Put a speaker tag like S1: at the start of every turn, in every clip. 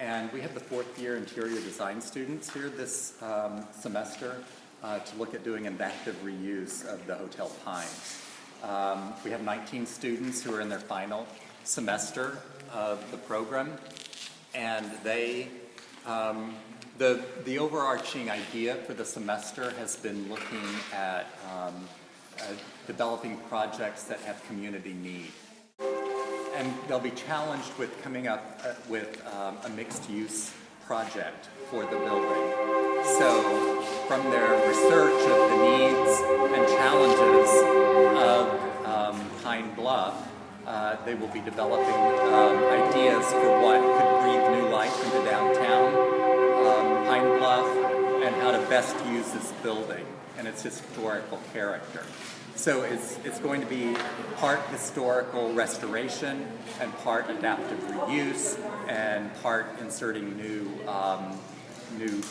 S1: And we have the fourth year interior design students here this semester to look at doing an active reuse of the Hotel Pine. We have 19 students who are in their final semester of the program, and they, the overarching idea for the semester has been looking at developing projects that have community need. And they'll be challenged with coming up with a mixed-use project for the building. So from their research of the needs and challenges of Pine Bluff, they will be developing ideas for what could breathe new life into downtown Pine Bluff and how to best use this building and its historical character. So it's going to be part historical restoration and part adaptive reuse and part inserting new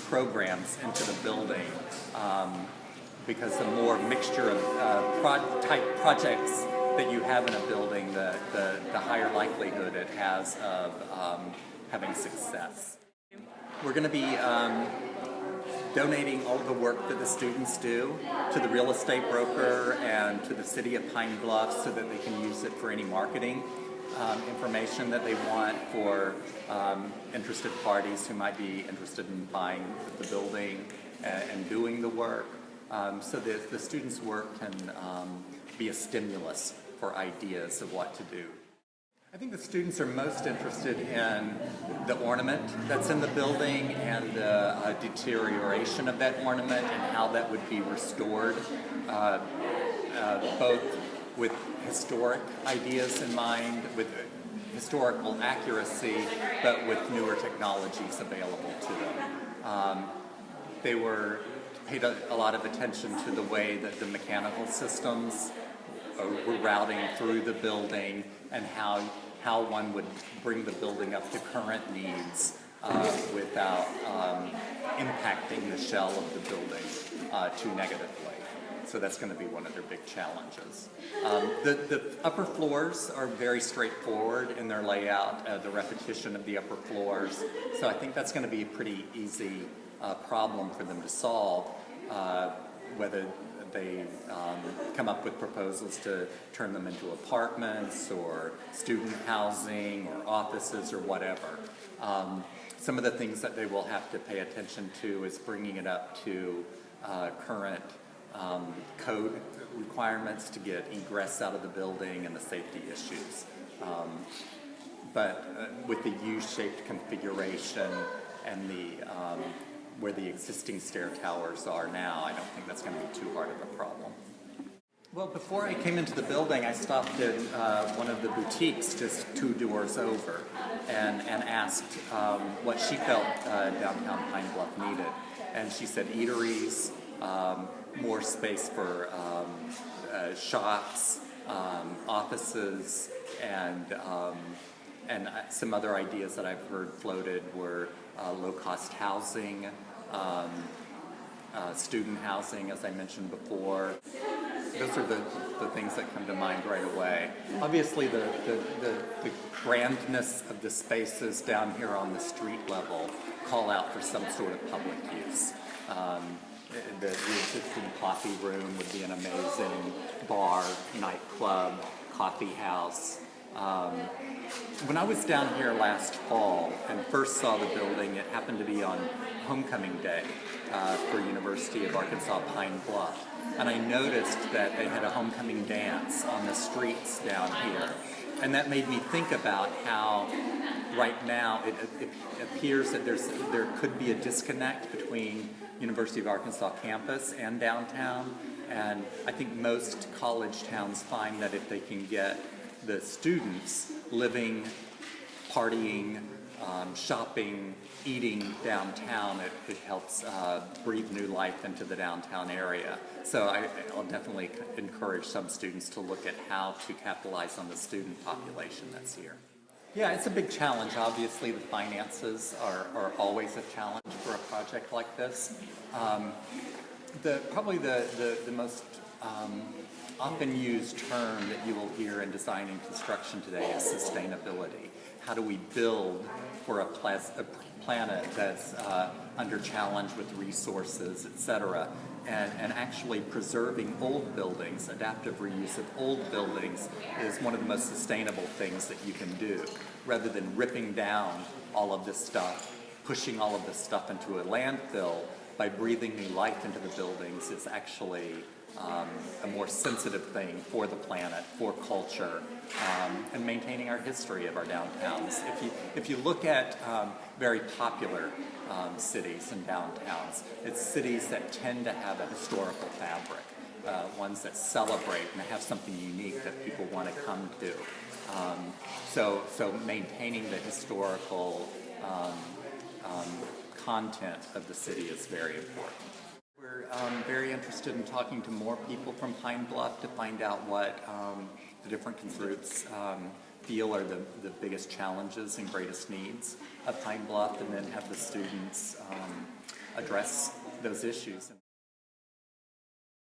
S1: programs into the building, because the more mixture of type projects that you have in a building, the higher likelihood it has of having success. We're going to be donating all of the work that the students do to the real estate broker and to the city of Pine Bluff so that they can use it for any marketing information that they want for interested parties who might be interested in buying the building and doing the work, so that the students' work can be a stimulus for ideas of what to do. I think the students are most interested in the ornament that's in the building and the deterioration of that ornament and how that would be restored, both with historic ideas in mind, with historical accuracy, but with newer technologies available to them. They paid a lot of attention to the way that the mechanical systems were routing through the building and how one would bring the building up to current needs without impacting the shell of the building too negatively. So that's going to be one of their big challenges. The upper floors are very straightforward in their layout, the repetition of the upper floors. So I think that's going to be a pretty easy problem for them to solve, whether they come up with proposals to turn them into apartments or student housing or offices or whatever. Some of the things that they will have to pay attention to is bringing it up to current code requirements to get egress out of the building and the safety issues. But with the U-shaped configuration and where the existing stair towers are now, I don't think that's going to be too hard of a problem. Well, before I came into the building, I stopped at one of the boutiques just 2 doors over and asked what she felt downtown Pine Bluff needed. And she said eateries, more space for shops, offices, and some other ideas that I've heard floated were low-cost housing, student housing, as I mentioned before. Those are the things that come to mind right away. Obviously, the grandness of the spaces down here on the street level call out for some sort of public use. The existing coffee room would be an amazing bar, nightclub, coffee house. When I was down here last fall and first saw the building, it happened to be on homecoming day for University of Arkansas Pine Bluff. And I noticed that they had a homecoming dance on the streets down here. And that made me think about how right now it appears that there could be a disconnect between University of Arkansas campus and downtown. And I think most college towns find that if they can get the students living, partying, shopping, eating downtown, it helps breathe new life into the downtown area. So I'll definitely encourage some students to look at how to capitalize on the student population that's here. Yeah, it's a big challenge. Obviously, the finances are always a challenge for a project like this. Probably the most often used term that you will hear in design and construction today is sustainability. how do we build for a planet that's under challenge with resources, et cetera, and actually preserving old buildings, adaptive reuse of old buildings is one of the most sustainable things that you can do, rather than ripping down all of this stuff, pushing all of this stuff into a landfill. By breathing new life into the buildings, it's actually a more sensitive thing for the planet, for culture, and maintaining our history of our downtowns. If you look at very popular cities and downtowns, it's cities that tend to have a historical fabric, ones that celebrate and have something unique that people want to come to. So maintaining the historical content of the city is very important. We're very interested in talking to more people from Pine Bluff to find out what the different groups feel are the biggest challenges and greatest needs of Pine Bluff, and then have the students address those issues.